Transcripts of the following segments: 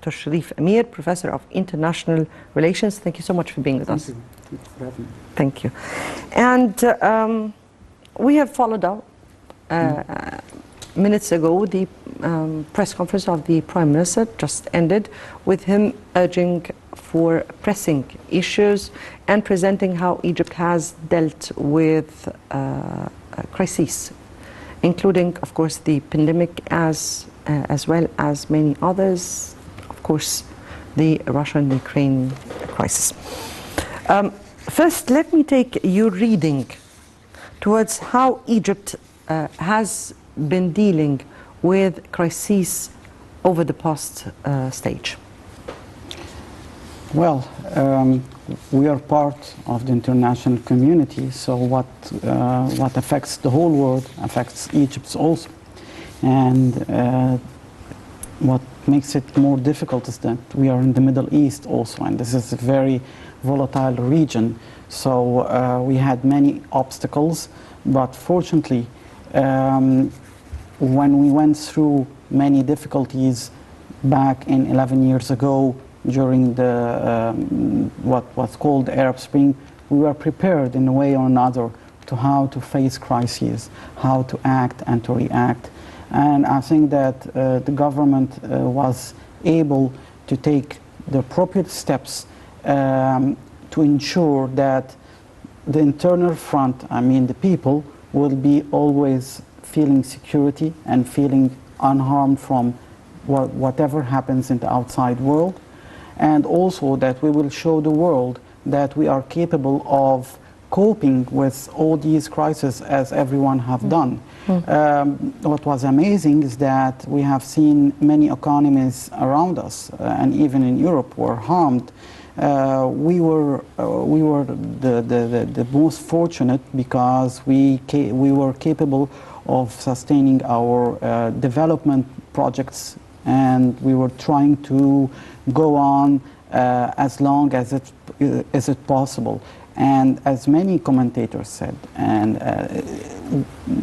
Dr. Cherif Amir, Professor of International Relations. Thank you so much for being with us. Thank you for having me. Thank you. And we have followed up minutes ago the press conference of the Prime Minister just ended, with him urging for pressing issues and presenting how Egypt has dealt with crises, including, of course, the pandemic as well as many others, of course, the Russian-Ukraine crisis. First, let me take your reading towards how Egypt has been dealing with crises over the past stage. Well, we are part of the international community, so what affects the whole world affects Egypt also. And what makes it more difficult is that we are in the Middle East also, and this is a very volatile region. So we had many obstacles, but fortunately, when we went through many difficulties back in 11 years ago during the what was called the Arab Spring, we were prepared in a way or another to how to face crises, how to act and to react. And I think that the government was able to take the appropriate steps to ensure that the internal front, I mean the people, will be always feeling security and feeling unharmed from whatever happens in the outside world. And also that we will show the world that we are capable of coping with all these crises as everyone have done. What was amazing is that we have seen many economies around us and even in Europe were harmed. We were the most fortunate because we were capable of sustaining our development projects, and we were trying to go on as long as it possible. And as many commentators said, and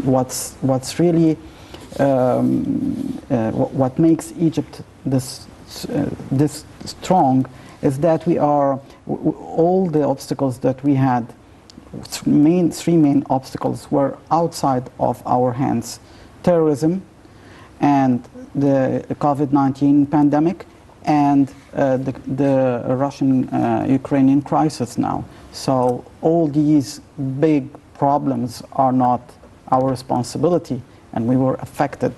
what's really what makes Egypt this strong is that we are all the obstacles that we had. Three main obstacles were outside of our hands: terrorism, and the COVID-19 pandemic, and the Russian-Ukrainian crisis now. So all these big problems are not our responsibility, and we were affected.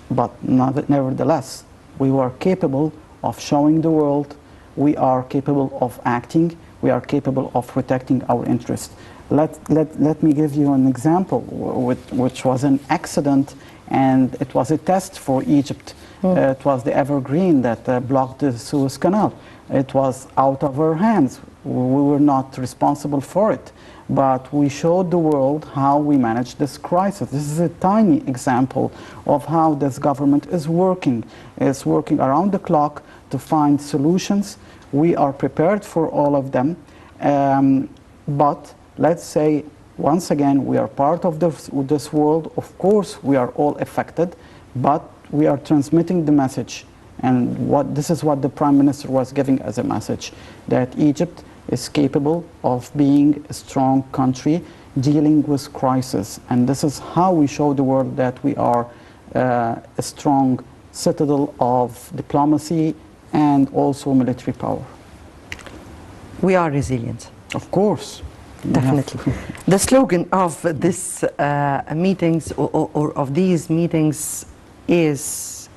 But nevertheless, we were capable of showing the world we are capable of acting, we are capable of protecting our interests. Let me give you an example, which was an accident, and it was a test for Egypt. It was the Evergreen that blocked the Suez Canal. It was out of our hands. We were not responsible for it, but we showed the world how we managed this crisis. This is a tiny example of how this government is working. It's working around the clock to find solutions. We are prepared for all of them, but let's say, once again, we are part of this world. Of course, we are all affected, but we are transmitting the message. And this is what the Prime Minister was giving as a message, that Egypt is capable of being a strong country dealing with crisis. And this is how we show the world that we are a strong citadel of diplomacy and also military power. We are resilient. Of course. Definitely. The slogan of this meetings or of these meetings is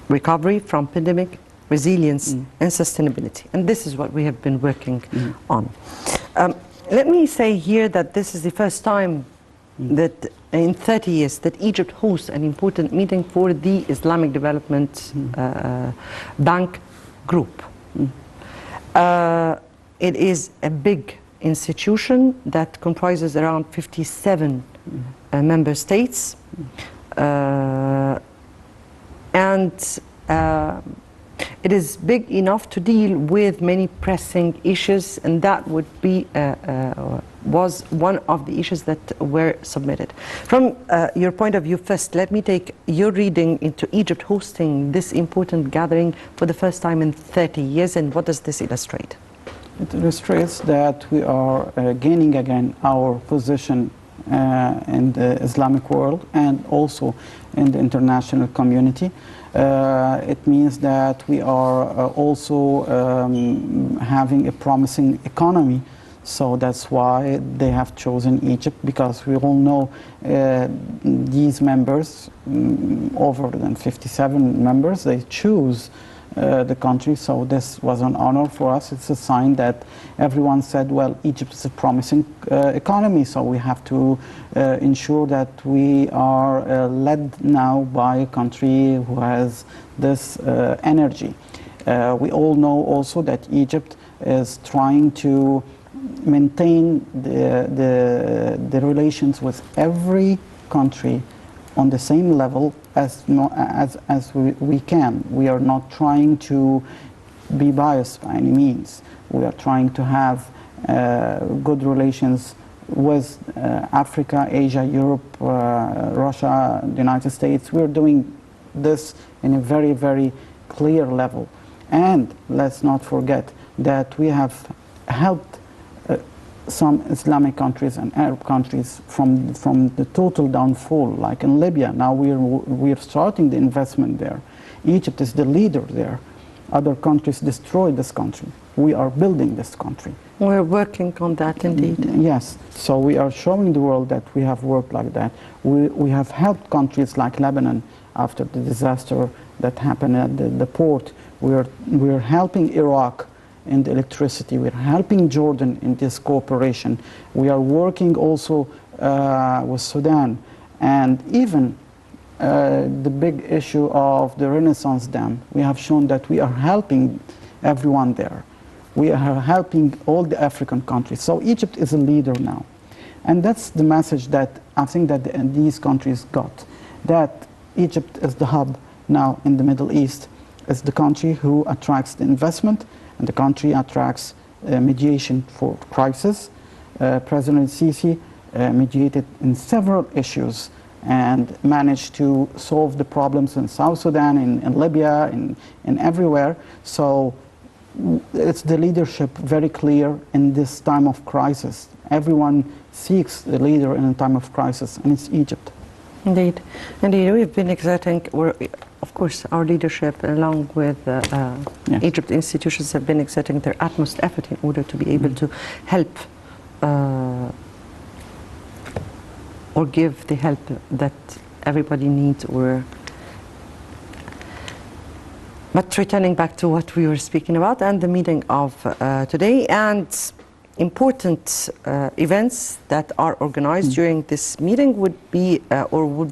recovery from pandemic, resilience and sustainability. And this is what we have been working on. Let me say here that this is the first time that in 30 years that Egypt hosts an important meeting for the Islamic Development Bank Group. It is a big institution that comprises around 57 member states, and it is big enough to deal with many pressing issues, and that would be was one of the issues that were submitted. From your point of view, first, let me take your reading into Egypt hosting this important gathering for the first time in 30 years, and what does this illustrate? It illustrates that we are gaining again our position in the Islamic world and also in the international community. It means that we are also having a promising economy. So that's why they have chosen Egypt, because we all know these members, over than 57 members, they choose the country. So this was an honor for us. It's a sign that everyone said, well, Egypt is a promising economy, so we have to ensure that we are led now by a country who has this energy. We all know also that Egypt is trying to maintain the relations with every country on the same level as we can. We are not trying to be biased by any means. We are trying to have good relations with Africa, Asia, Europe, Russia, the United States. We're doing this in a very, very clear level. And let's not forget that we have helped some Islamic countries and Arab countries from the total downfall, like in Libya. Now we're starting the investment there. Egypt is the leader there. Other countries destroyed this country. We are building this country. We're working on that indeed. Yes, so we are showing the world that we have worked like that. We have helped countries like Lebanon after the disaster that happened at the port. We're helping Iraq in the electricity. We're helping Jordan in this cooperation. We are working also with Sudan, and even the big issue of the Renaissance Dam. We have shown that we are helping everyone there. We are helping all the African countries. So Egypt is a leader now. And that's the message that I think that these countries got, that Egypt is the hub now in the Middle East, is the country who attracts the investment, and the country attracts mediation for crisis. President Sisi mediated in several issues and managed to solve the problems in South Sudan, in Libya, in everywhere. So it's the leadership very clear in this time of crisis. Everyone seeks the leader in a time of crisis, and it's Egypt. Indeed. Indeed, we've been exerting, of course, our leadership along with Yes. Egypt institutions have been exerting their utmost effort in order to be able to help or give the help that everybody needs. But returning back to what we were speaking about and the meeting of today, and important events that are organized during this meeting would be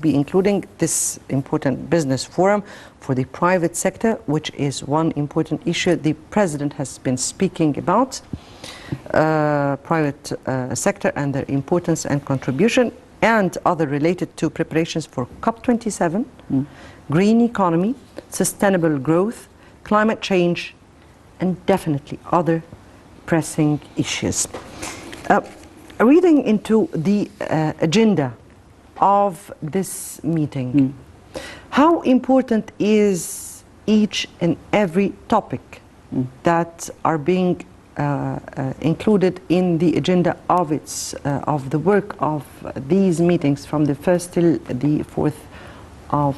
including this important business forum for the private sector, which is one important issue the President has been speaking about, private sector and their importance and contribution, and other related to preparations for COP27, green economy, sustainable growth, climate change, and definitely other pressing issues. Reading into the agenda of this meeting, how important is each and every topic that are being included in the agenda of the work of these meetings from the 1st till the 4th of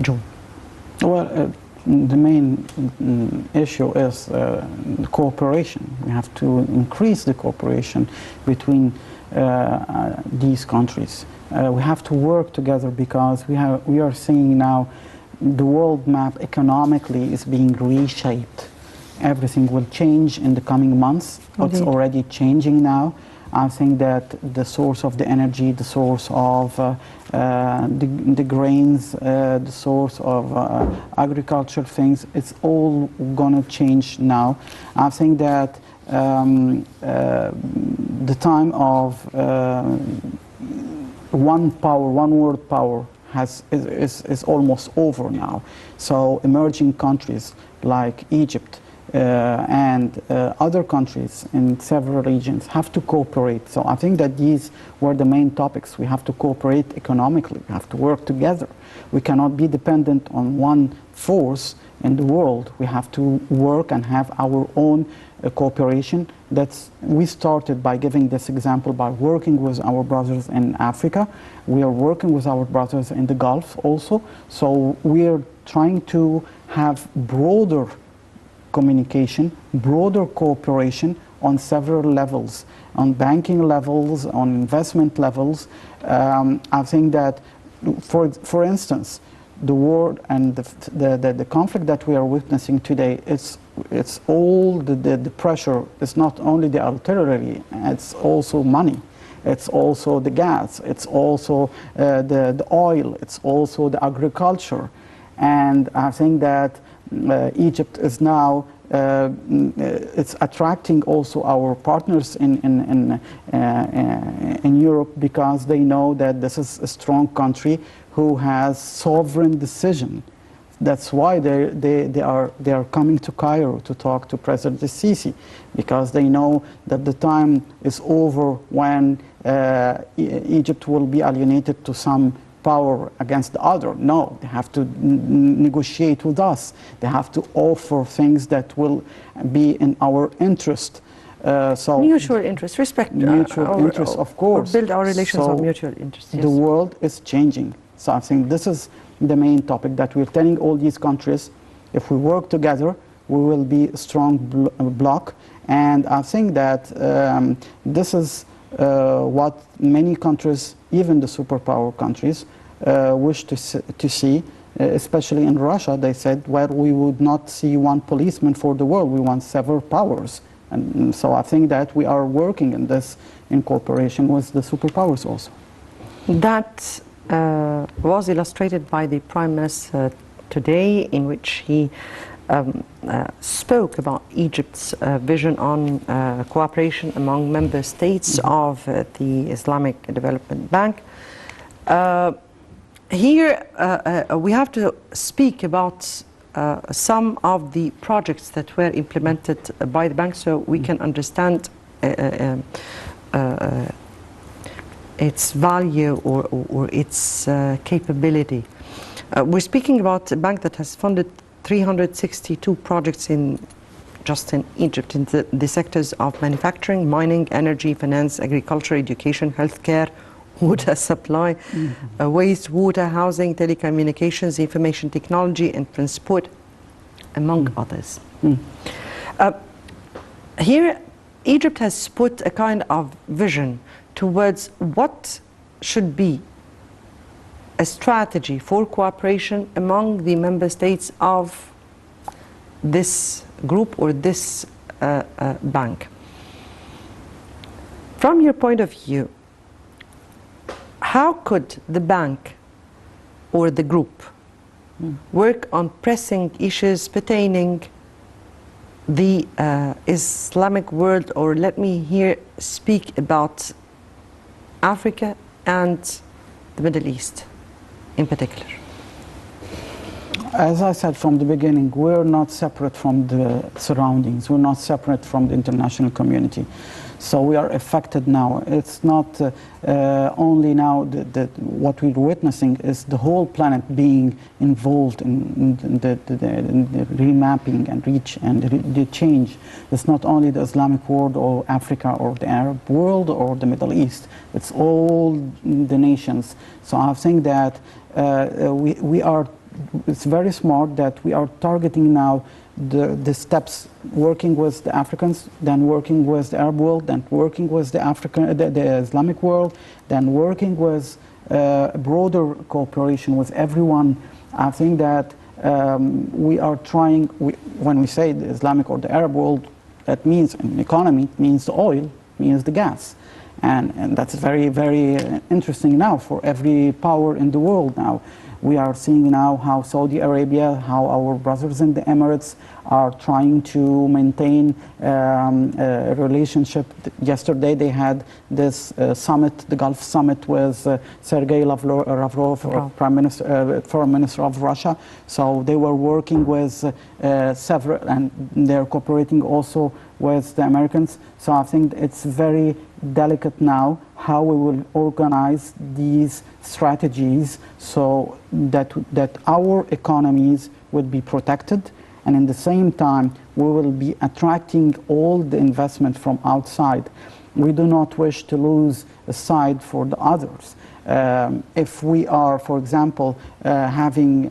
June? Well, the main issue is the cooperation. We have to increase the cooperation between these countries. We have to work together because we are seeing now the world map economically is being reshaped. Everything will change in the coming months. Indeed. It's already changing now. I think that the source of the energy, the source of the grains, the source of agriculture things, it's all going to change now. I think that the time of one power, one world power is almost over now. So emerging countries like Egypt and other countries in several regions have to cooperate. So I think that these were the main topics. We have to cooperate economically. We have to work together. We cannot be dependent on one force in the world. We have to work and have our own cooperation. We started by giving this example by working with our brothers in Africa. We are working with our brothers in the Gulf also. So we are trying to have broader communication, broader cooperation on several levels, on banking levels, on investment levels. I think that, for instance, the war and the conflict that we are witnessing today, it's all the pressure. It's not only the artillery, it's also money. It's also the gas, it's also the oil, it's also the agriculture. And I think that Egypt is now it's attracting also our partners in Europe, because they know that this is a strong country who has sovereign decision. That's why they are coming to Cairo to talk to President Sisi, because they know that the time is over when Egypt will be alienated to some power against the other. No, they have to negotiate with us. They have to offer things that will be in our interest. So mutual interest, respect mutual interest, of course. Or build our relations so on mutual interest. Yes. The world is changing. So I think this is the main topic that we're telling all these countries. If we work together, we will be a strong bloc. And I think that this is what many countries, even the superpower countries, wish to see, especially in Russia. They said, well, we would not see one policeman for the world, we want several powers. And so I think that we are working in this in cooperation with the superpowers also. That was illustrated by the Prime Minister today, in which he spoke about Egypt's vision on cooperation among member states of the Islamic Development Bank. Here we have to speak about some of the projects that were implemented by the bank, so we can understand its value or its capability. We're speaking about a bank that has funded 362 projects just in Egypt, in the sectors of manufacturing, mining, energy, finance, agriculture, education, healthcare, water supply, waste, water, housing, telecommunications, information technology, and transport, among others. Here, Egypt has put a kind of vision towards what should be a strategy for cooperation among the member states of this group or this bank. From your point of view, how could the bank or the group work on pressing issues pertaining the Islamic world, or let me here speak about Africa and the Middle East in particular? As I said from the beginning, we're not separate from the surroundings. We're not separate from the international community. So we are affected now. It's not only now what we're witnessing is the whole planet being involved in the remapping and reach and the change. It's not only the Islamic world or Africa or the Arab world or the Middle East. It's all the nations. So I think that it's very smart that we are targeting now the steps, working with the Africans, then working with the Arab world, then working with the Islamic world, then working with broader cooperation with everyone. I think that we are trying, when we say the Islamic or the Arab world, that means in economy, it means the oil, means the gas. And that's very, very interesting now for every power in the world now. We are seeing now how Saudi Arabia, how our brothers in the Emirates are trying to maintain a relationship. Yesterday they had this summit, the Gulf Summit, with Sergei Lavrov, Foreign Minister of Russia. So they were working with several, and they're cooperating also with the Americans. So I think it's very delicate now how we will organize these strategies so that our economies would be protected, and in the same time we will be attracting all the investment from outside. We do not wish to lose a side for the others. If we are, for example, having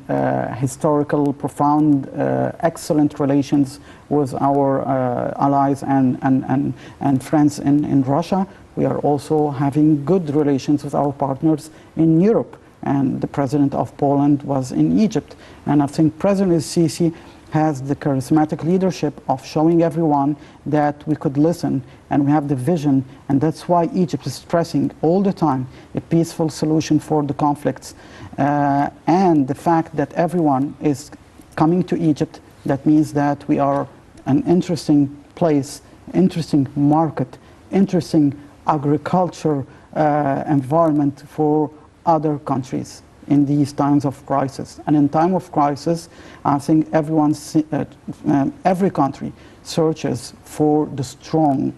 historical, profound, excellent relations with our allies and friends in Russia, we are also having good relations with our partners in Europe. And the president of Poland was in Egypt. And I think President Sisi has the charismatic leadership of showing everyone that we could listen and we have the vision, and that's why Egypt is pressing all the time a peaceful solution for the conflicts. And the fact that everyone is coming to Egypt, that means that we are an interesting place, interesting market, interesting agriculture environment for other countries in these times of crisis. And in time of crisis, I think every country searches for the strong,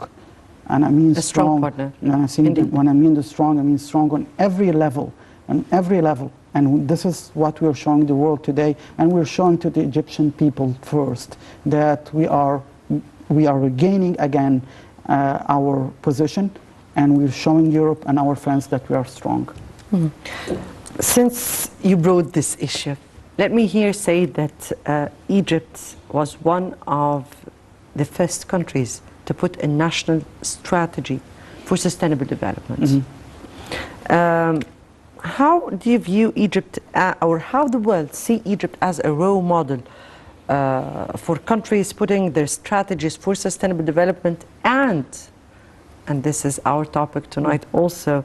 and I mean strong partner. And I think when I mean the strong, I mean strong on every level, And this is what we are showing the world today, and we're showing to the Egyptian people first that we are regaining again our position, and we're showing Europe and our friends that we are strong. Mm-hmm. Since you brought this issue, let me here say that Egypt was one of the first countries to put a national strategy for sustainable development. Mm-hmm. How do you view Egypt, or how the world see Egypt as a role model for countries putting their strategies for sustainable development and this is our topic tonight also,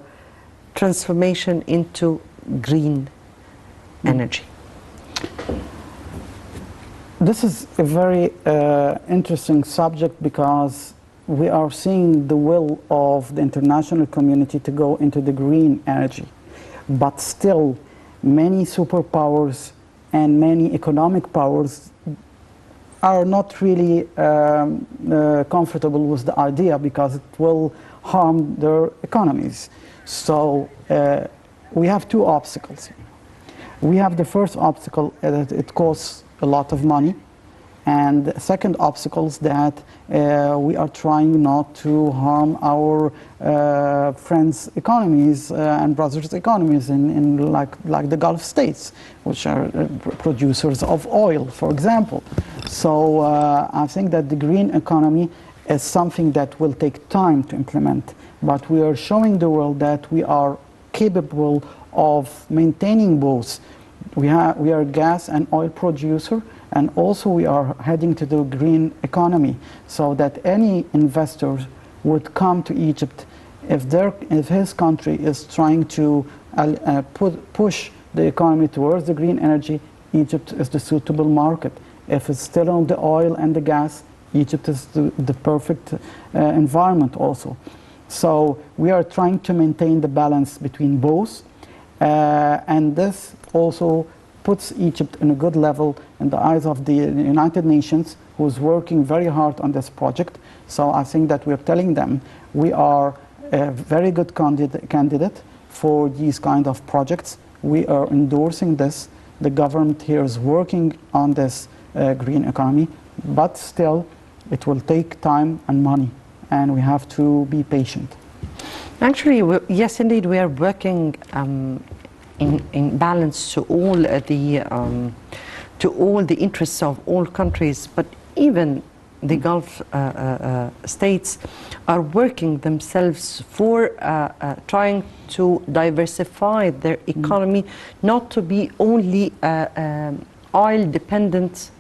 transformation into green energy? This is a very interesting subject because we are seeing the will of the international community to go into the green energy. But still, many superpowers and many economic powers are not really comfortable with the idea because it will harm their economies. So we have two obstacles. We have the first obstacle that it costs a lot of money, and the second obstacle is that we are trying not to harm our friends' economies and brothers' economies in like the Gulf states, which are producers of oil, for example. So I think that the green economy is something that will take time to implement, but we are showing the world that we are capable of maintaining both. We are a gas and oil producer, and also we are heading to the green economy, so that any investor would come to Egypt if his country is trying to push the economy towards the green energy. Egypt is the suitable market. If it's still on the oil and the gas, Egypt is the perfect environment also. So we are trying to maintain the balance between both, and this also puts Egypt in a good level in the eyes of the United Nations, who is working very hard on this project. So I think that we're telling them we are a very good candidate for these kind of projects. We are endorsing this. The government here is working on this green economy, but still it will take time and money, and we have to be patient. Actually, yes, indeed, we are working in balance to all the interests of all countries, but even the Gulf states are working themselves for trying to diversify their economy, not to be only oil-dependent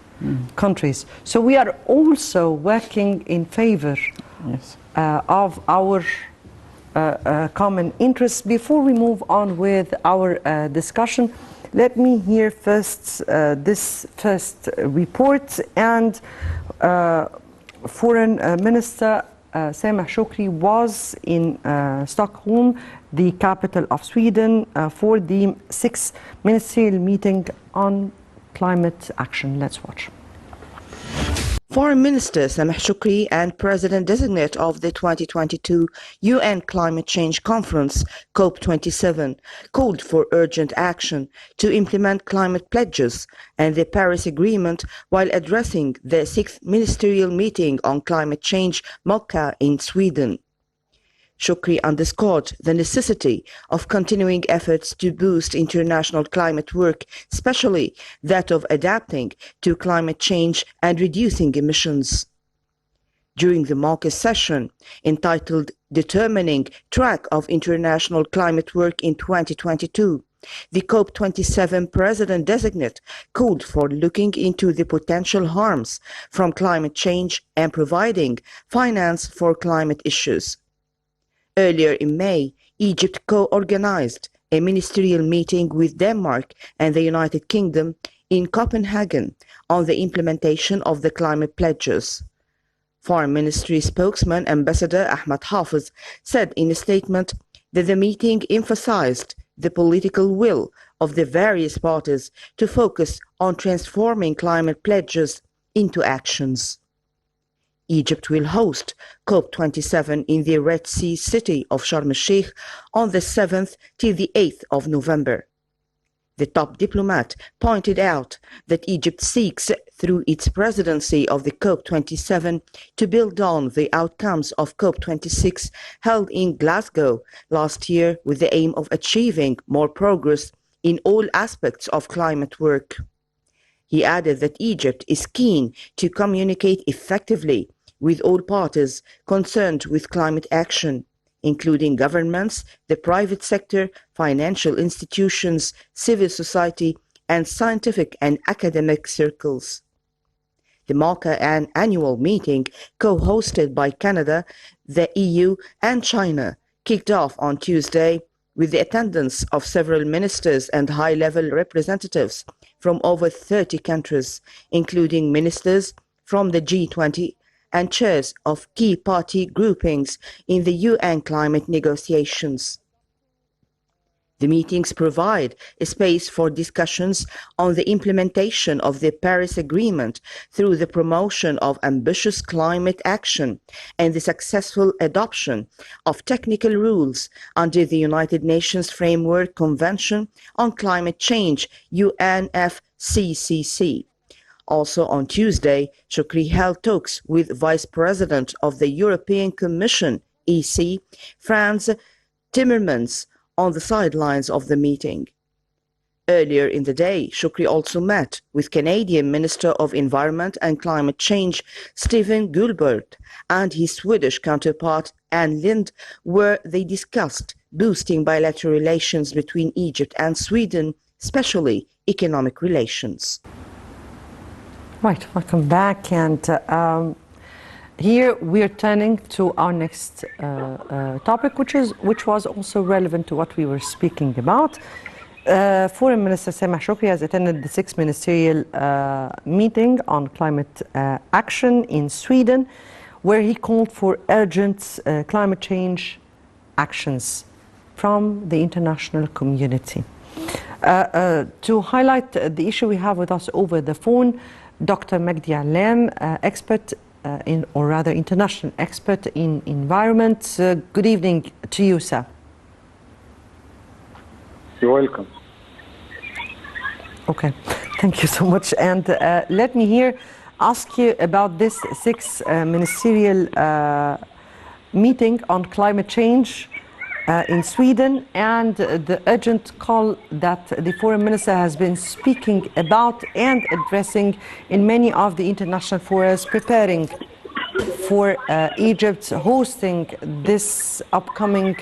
countries. So we are also working in favor of our common interests. Before we move on with our discussion, Let me hear first this first report. And Foreign Minister Sameh Shoukry was in Stockholm, the capital of Sweden, for the 6th ministerial meeting on climate action. Let's watch. Foreign Minister Sameh Shoukry and President-designate of the 2022 UN Climate Change Conference, COP27, called for urgent action to implement climate pledges and the Paris Agreement while addressing the 6th Ministerial Meeting on Climate Change, MOCA, in Sweden. Shoukry underscored the necessity of continuing efforts to boost international climate work, especially that of adapting to climate change and reducing emissions. During the MOCA session, entitled Determining Track of International Climate Work in 2022, the COP27 President-designate called for looking into the potential harms from climate change and providing finance for climate issues. Earlier in May, Egypt co-organized a ministerial meeting with Denmark and the United Kingdom in Copenhagen on the implementation of the climate pledges. Foreign Ministry spokesman Ambassador Ahmed Hafez said in a statement that the meeting emphasized the political will of the various parties to focus on transforming climate pledges into actions. Egypt will host COP27 in the Red Sea city of Sharm el-Sheikh on the 7th till the 8th of November. The top diplomat pointed out that Egypt seeks, through its presidency of the COP27, to build on the outcomes of COP26 held in Glasgow last year with the aim of achieving more progress in all aspects of climate work. He added that Egypt is keen to communicate effectively with all parties concerned with climate action, including governments, the private sector, financial institutions, civil society, and scientific and academic circles. The MOCA annual meeting, co-hosted by Canada, the EU, and China, kicked off on Tuesday with the attendance of several ministers and high-level representatives from over 30 countries, including ministers from the G20 and chairs of key party groupings in the UN climate negotiations. The meetings provide a space for discussions on the implementation of the Paris Agreement through the promotion of ambitious climate action and the successful adoption of technical rules under the United Nations Framework Convention on Climate Change, UNFCCC. Also on Tuesday, Shoukry held talks with Vice President of the European Commission, EC, Franz Timmermans, on the sidelines of the meeting. Earlier in the day, Shoukry also met with Canadian Minister of Environment and Climate Change, Stephen Guilbert, and his Swedish counterpart, Ann Linde, where they discussed boosting bilateral relations between Egypt and Sweden, especially economic relations. Right, welcome back. And here we are turning to our next topic, which was also relevant to what we were speaking about. Foreign Minister Sameh Shoukry has attended the 6th ministerial meeting on climate action in Sweden, where he called for urgent climate change actions from the international community. To highlight the issue, we have with us over the phone Dr. Magdi Alam, expert or rather international expert in environment. Good evening to you, sir. You're welcome. Okay, thank you so much. And let me here ask you about this 6th ministerial meeting on climate change in Sweden, and the urgent call that the foreign minister has been speaking about and addressing in many of the international forums, preparing for Egypt hosting this upcoming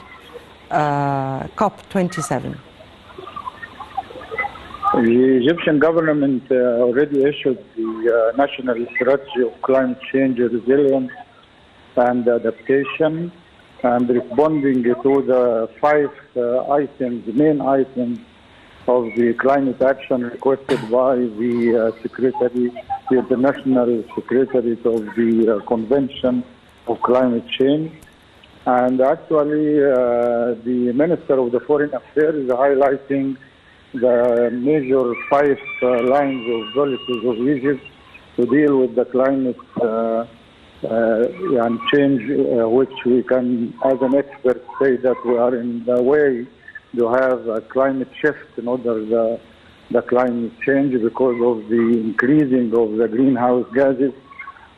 COP27. The Egyptian government already issued the National Strategy of Climate Change Resilience and Adaptation, and responding to the 5 items, main items of the climate action requested by the the International Secretary of the Convention of Climate Change. And actually, the Minister of the Foreign Affairs is highlighting the major 5 lines of policies of Egypt to deal with the climate change, which we can, as an expert, say that we are in the way to have a climate shift in order the climate change because of the increasing of the greenhouse gases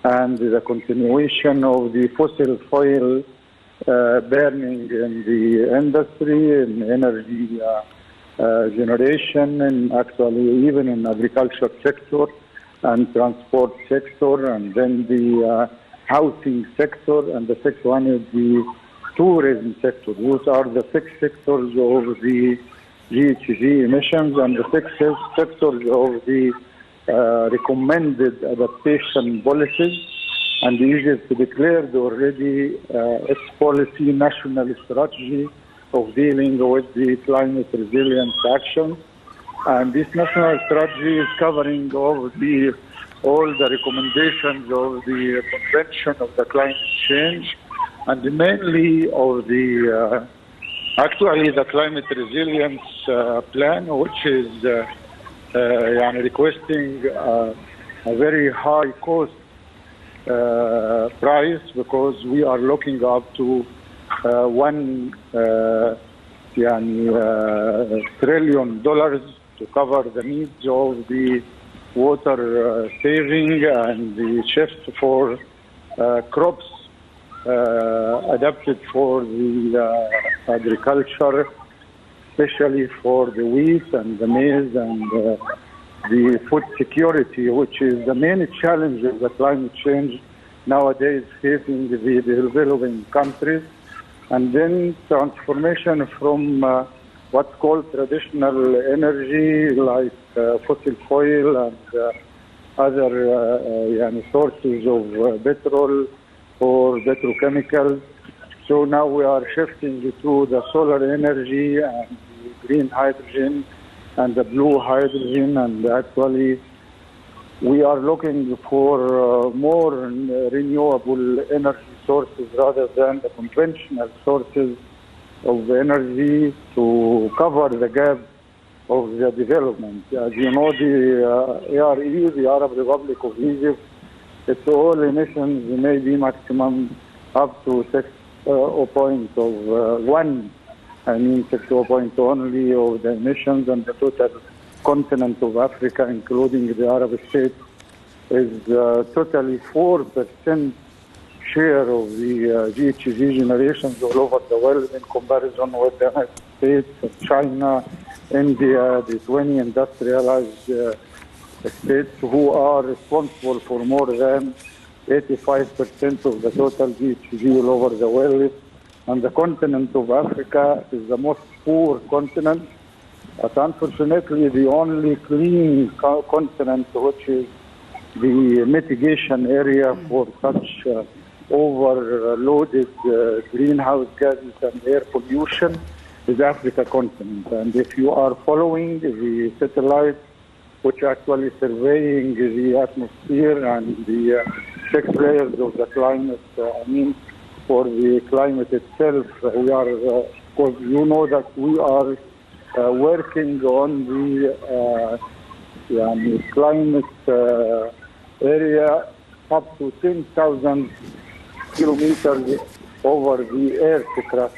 and the continuation of the fossil fuel burning in the industry, in energy generation, and actually even in agriculture sector and transport sector, and then the housing sector, and the sixth one is the tourism sector. Those are the 6 sectors of the GHG emissions and the 6 sectors of the recommended adaptation policies. And Egypt declared already its policy national strategy of dealing with the climate resilience actions. And this national strategy is covering all the recommendations of the Convention of the Climate Change, and mainly of the actually the climate resilience plan, which is requesting a very high cost price, because we are looking up to $1 trillion to cover the needs of the water saving and the shift for crops adapted for the agriculture, especially for the wheat and the maize and the food security, which is the main challenge of the climate change nowadays facing the developing countries. And then transformation from what's called traditional energy like fossil fuel and other sources of petrol or petrochemicals. So now we are shifting to the solar energy and the green hydrogen and the blue hydrogen, and actually we are looking for more renewable energy sources rather than the conventional sources of energy to cover the gap of the development. As you know, the ARE, the Arab Republic of Egypt, its all emissions may be maximum up to 6.1. 6.0 only of the emissions, and the total continent of Africa, including the Arab states, is totally 4% share of the GHG generations all over the world in comparison with the United States, China, India, the 20 industrialized states who are responsible for more than 85% of the total GHG all over the world. And the continent of Africa is the most poor continent, but unfortunately the only clean continent, which is the mitigation area for such overloaded greenhouse gases and air pollution, is Africa continent. And if you are following the satellite, which actually surveying the atmosphere and the 6 layers of the climate, for the climate itself, we are, because you know that we are working on the climate area up to 10,000 kilometers over the earth crust.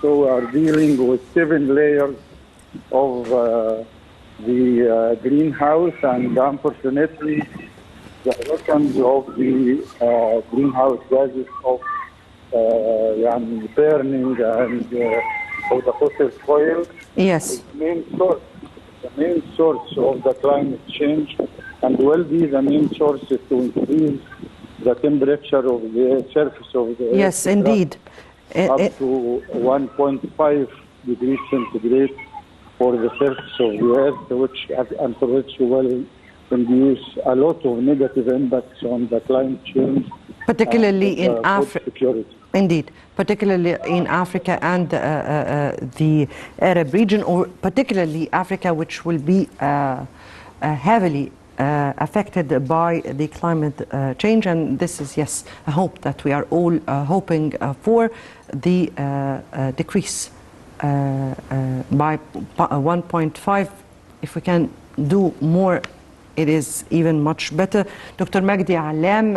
So we are dealing with 7 layers of the greenhouse, and unfortunately the emissions of the greenhouse gases of burning and of the fossil fuel. Yes. The main source of the climate change, and will be the main source to increase the temperature of the surface of the yes, earth. Indeed. Up to 1.5 degrees centigrade for the surface of the earth, which will induce a lot of negative impacts on the climate change, particularly in Africa. Indeed, particularly in Africa and the Arab region, or particularly Africa, which will be heavily affected by the climate change. And this is, yes, a hope that we are all hoping for, the decrease by 1.5. If we can do more, it is even much better. Dr. Magdi Alam,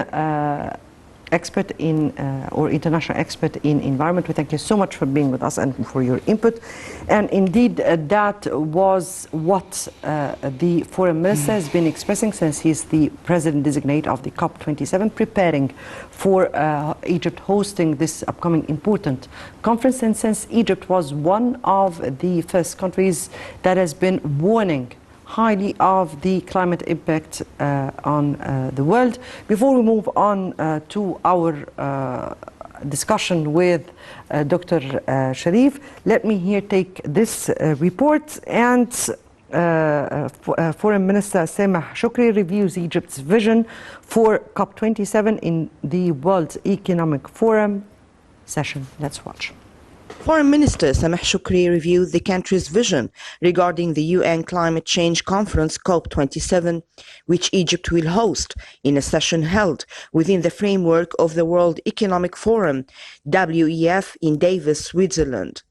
expert in or international expert in environment, we thank you so much for being with us and for your input. And indeed, that was what the foreign minister has been expressing since he's the president designate of the COP27, preparing for Egypt hosting this upcoming important conference. And since Egypt was one of the first countries that has been warning highly of the climate impact on the world. Before we move on to our discussion with Dr. Cherif, let me here take this report. And Foreign Minister Sameh Shoukry reviews Egypt's vision for COP27 in the World Economic Forum session. Let's watch. Foreign Minister Sameh Shoukry reviewed the country's vision regarding the UN Climate Change Conference COP27, which Egypt will host in a session held within the framework of the World Economic Forum, WEF, in Davos, Switzerland.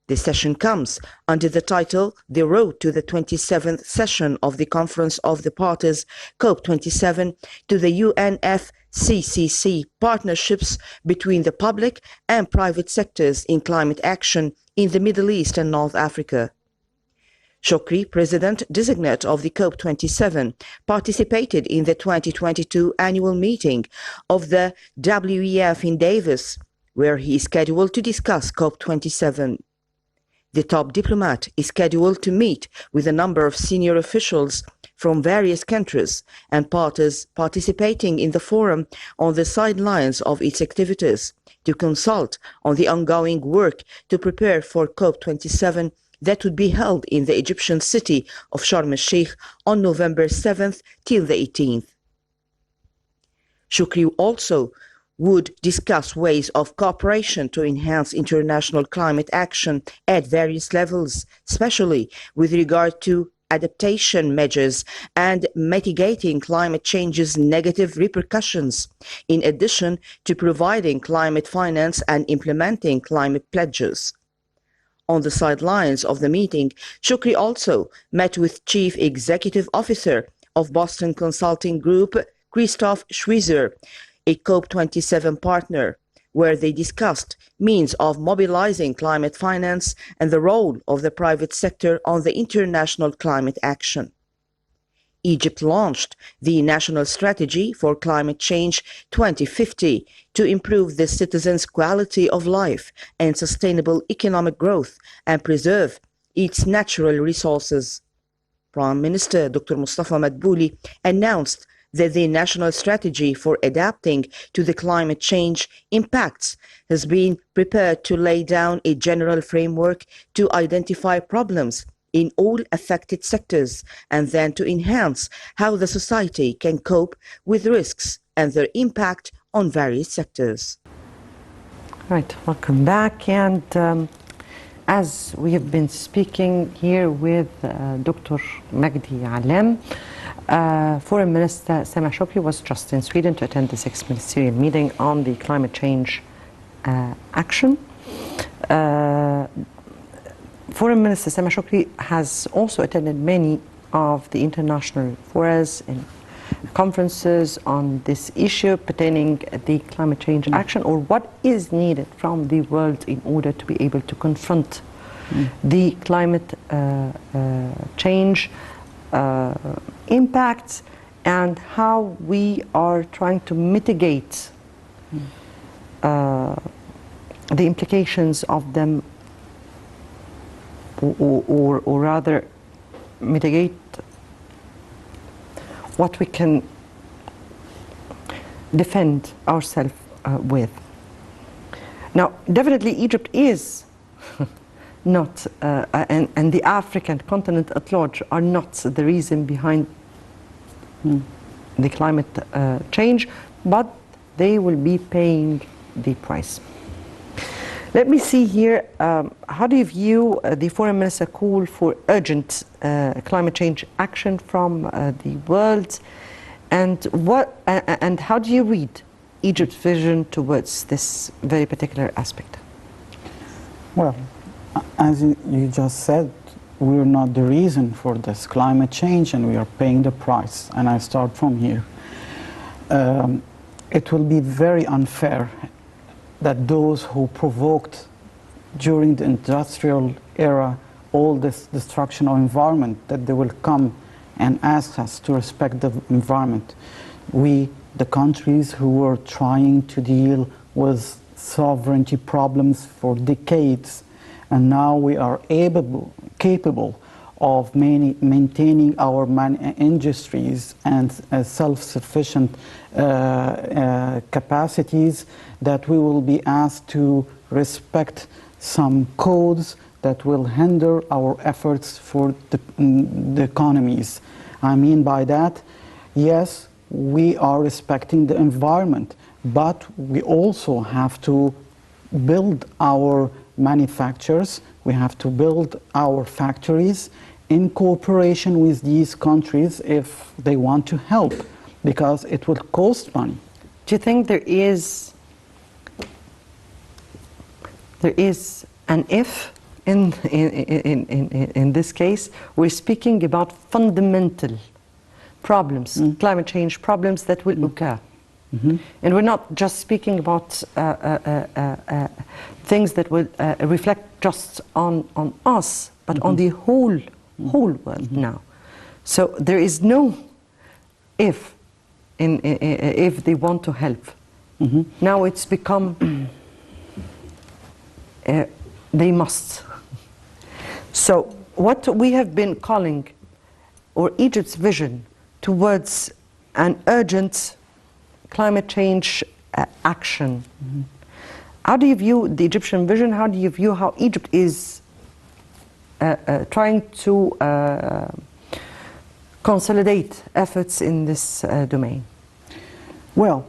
The session comes under the title The Road to the 27th Session of the Conference of the Parties, COP27, to the UNFCCC partnerships between the public and private sectors in climate action in the Middle East and North Africa. Shoukry, president-designate of the COP27, participated in the 2022 annual meeting of the WEF in Davos, where he is scheduled to discuss COP27. The top diplomat is scheduled to meet with a number of senior officials from various countries and parties participating in the forum on the sidelines of its activities to consult on the ongoing work to prepare for COP27 that would be held in the Egyptian city of Sharm el-Sheikh on November 7th till the 18th. Shoukry also would discuss ways of cooperation to enhance international climate action at various levels, especially with regard to adaptation measures and mitigating climate change's negative repercussions, in addition to providing climate finance and implementing climate pledges. On the sidelines of the meeting, Shoukry also met with Chief Executive Officer of Boston Consulting Group, Christoph Schweizer, a COP27 partner, where they discussed means of mobilizing climate finance and the role of the private sector on the international climate action. Egypt launched the National Strategy for Climate Change 2050 to improve the citizens' quality of life and sustainable economic growth and preserve its natural resources. Prime Minister Dr. Mustafa Madbouli announced that the National Strategy for Adapting to the Climate Change Impacts has been prepared to lay down a general framework to identify problems in all affected sectors and then to enhance how the society can cope with risks and their impact on various sectors. Right, welcome back. And as we have been speaking here with Dr. Magdi Alam, Foreign Minister Sameh Shoukry was just in Sweden to attend the 6th ministerial meeting on the climate change action. Foreign Minister Sameh Shoukry has also attended many of the international forums and conferences on this issue pertaining the climate change action, or what is needed from the world in order to be able to confront the climate change impacts, and how we are trying to mitigate the implications of them, or rather mitigate what we can defend ourselves with. Now, definitely Egypt is not, and the African continent at large are not the reason behind the climate change, but they will be paying the price. Let me see here, how do you view the Foreign Minister call for urgent climate change action from the world, and how do you read Egypt's vision towards this very particular aspect? Well, as you just said, we're not the reason for this climate change, and we are paying the price. And I start from here. It will be very unfair that those who provoked during the industrial era all this destruction of environment, that they will come and ask us to respect the environment. We, the countries who were trying to deal with sovereignty problems for decades, and now we are capable of maintaining our industries and self-sufficient capacities, that we will be asked to respect some codes that will hinder our efforts for the economies. I mean by that, yes, we are respecting the environment, but we also have to build our manufacturers, we have to build our factories in cooperation with these countries if they want to help, because it will cost money. Do you think there is an if in this case? We're speaking about fundamental problems, climate change problems that will occur. And we're not just speaking about things that will reflect just on us, but on the whole world now. So there is no if they want to help. Now it's become they must. So what we have been calling, or Egypt's vision towards an urgent climate change action. How do you view the Egyptian vision? How do you view how Egypt is trying to consolidate efforts in this domain? Well,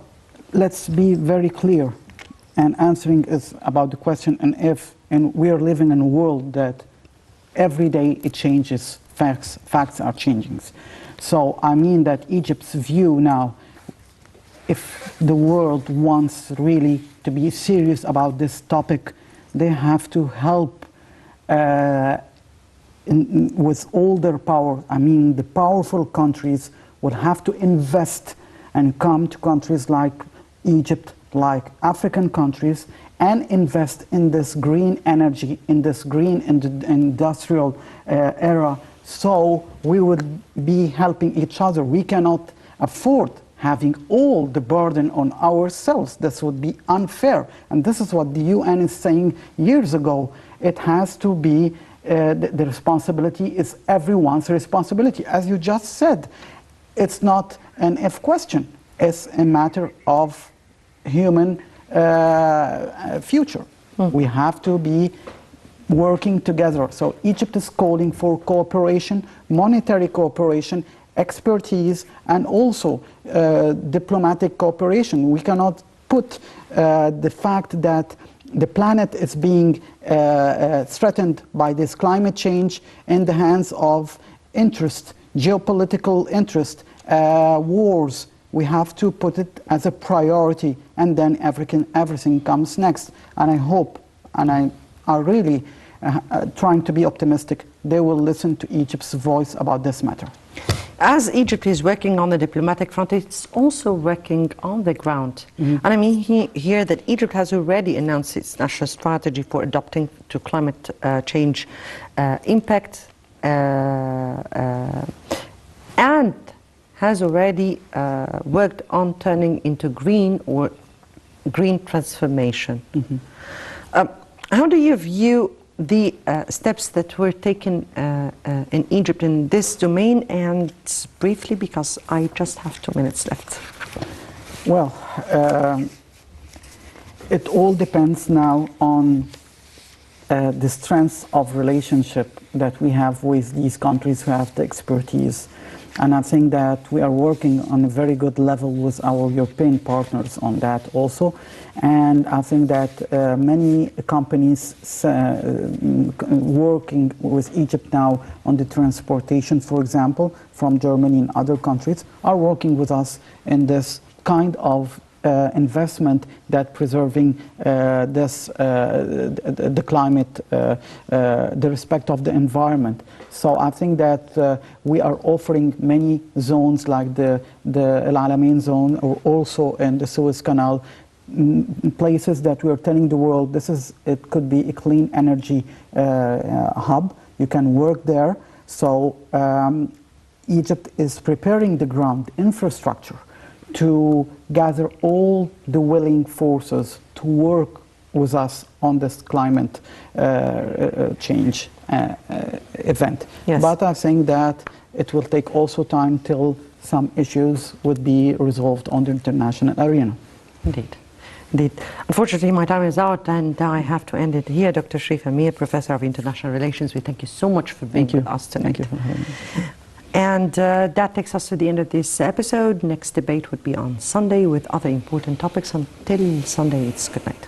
let's be very clear, and answering is about the question and if, and we are living in a world that every day it changes, facts are changing. So I mean that Egypt's view now, if the world wants really to be serious about this topic, they have to help with all their power. I mean, the powerful countries will have to invest and come to countries like Egypt, like African countries, and invest in this green energy, in this green industrial era, so we would be helping each other. We cannot afford having all the burden on ourselves. This would be unfair. And this is what the UN is saying years ago. It has to be, the responsibility is everyone's responsibility. As you just said, it's not an if question. It's a matter of human future. We have to be working together. So Egypt is calling for cooperation, monetary cooperation, expertise, and also diplomatic cooperation. We cannot put the fact that the planet is being threatened by this climate change in the hands of interest, geopolitical interest, wars. We have to put it as a priority, and then everything comes next. And I hope, and I really trying to be optimistic, they will listen to Egypt's voice about this matter. As Egypt is working on the diplomatic front, it's also working on the ground. And I mean here that Egypt has already announced its national strategy for adapting to climate change impact, and has already worked on turning into green or green transformation. How do you view the steps that were taken in Egypt in this domain? And briefly, because I just have 2 minutes left. Well, it all depends now on the strength of relationship that we have with these countries who have the expertise. And I think that we are working on a very good level with our European partners on that also. And I think that many companies working with Egypt now on the transportation, for example, from Germany and other countries, are working with us in this kind of investment that preserving the climate, the respect of the environment. So I think that we are offering many zones like the El Alamein zone, or also in the Suez Canal, places that we are telling the world it could be a clean energy hub. You can work there. So Egypt is preparing the ground infrastructure to gather all the willing forces to work with us on this climate change event. Yes. But I think that it will take also time till some issues would be resolved on the international arena. Indeed. Indeed. Unfortunately, my time is out, and I have to end it here. Dr. Cherif Amir, Professor of International Relations, we thank you so much for being with us tonight. Thank you for having me. And that takes us to the end of this episode. Next debate would be on Sunday with other important topics. Until Sunday, it's good night.